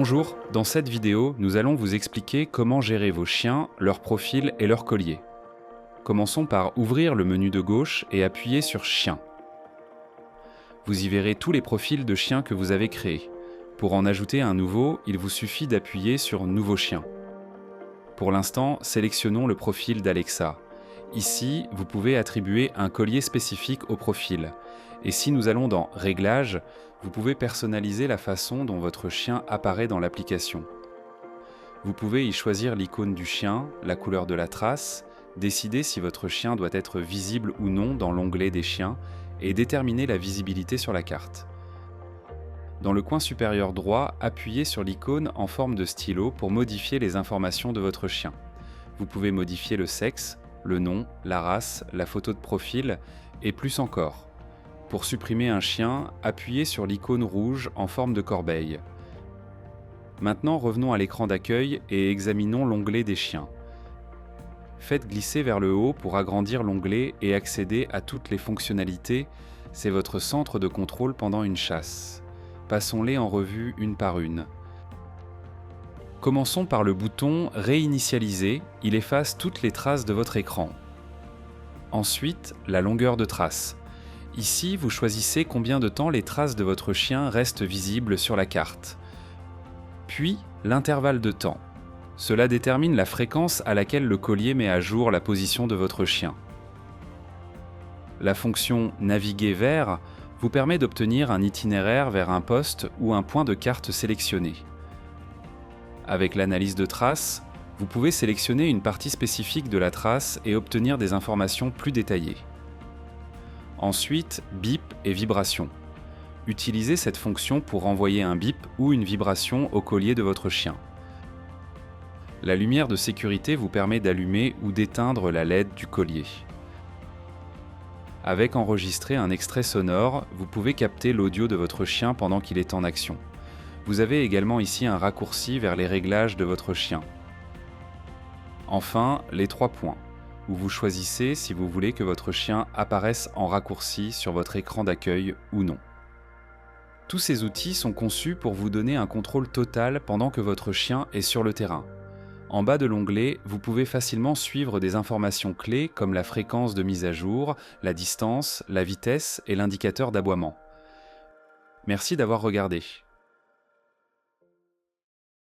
Bonjour, dans cette vidéo, nous allons vous expliquer comment gérer vos chiens, leur profil et leur collier. Commençons par ouvrir le menu de gauche et appuyer sur Chien. Vous y verrez tous les profils de chiens que vous avez créés. Pour en ajouter un nouveau, il vous suffit d'appuyer sur Nouveau chien. Pour l'instant, sélectionnons le profil d'Alexa. Ici, vous pouvez attribuer un collier spécifique au profil. Et si nous allons dans Réglages, vous pouvez personnaliser la façon dont votre chien apparaît dans l'application. Vous pouvez y choisir l'icône du chien, la couleur de la trace, décider si votre chien doit être visible ou non dans l'onglet des chiens et déterminer la visibilité sur la carte. Dans le coin supérieur droit, appuyez sur l'icône en forme de stylo pour modifier les informations de votre chien. Vous pouvez modifier le sexe, le nom, la race, la photo de profil et plus encore. Pour supprimer un chien, appuyez sur l'icône rouge en forme de corbeille. Maintenant, revenons à l'écran d'accueil et examinons l'onglet des chiens. Faites glisser vers le haut pour agrandir l'onglet et accéder à toutes les fonctionnalités. C'est votre centre de contrôle pendant une chasse. Passons-les en revue une par une. Commençons par le bouton « Réinitialiser », il efface toutes les traces de votre écran. Ensuite, la longueur de trace. Ici, vous choisissez combien de temps les traces de votre chien restent visibles sur la carte. Puis, l'intervalle de temps. Cela détermine la fréquence à laquelle le collier met à jour la position de votre chien. La fonction « Naviguer vers » vous permet d'obtenir un itinéraire vers un poste ou un point de carte sélectionné. Avec l'analyse de traces, vous pouvez sélectionner une partie spécifique de la trace et obtenir des informations plus détaillées. Ensuite, bip et vibration. Utilisez cette fonction pour envoyer un bip ou une vibration au collier de votre chien. La lumière de sécurité vous permet d'allumer ou d'éteindre la LED du collier. Avec enregistrer un extrait sonore, vous pouvez capter l'audio de votre chien pendant qu'il est en action. Vous avez également ici un raccourci vers les réglages de votre chien. Enfin, les 3 points, où vous choisissez si vous voulez que votre chien apparaisse en raccourci sur votre écran d'accueil ou non. Tous ces outils sont conçus pour vous donner un contrôle total pendant que votre chien est sur le terrain. En bas de l'onglet, vous pouvez facilement suivre des informations clés comme la fréquence de mise à jour, la distance, la vitesse et l'indicateur d'aboiement. Merci d'avoir regardé.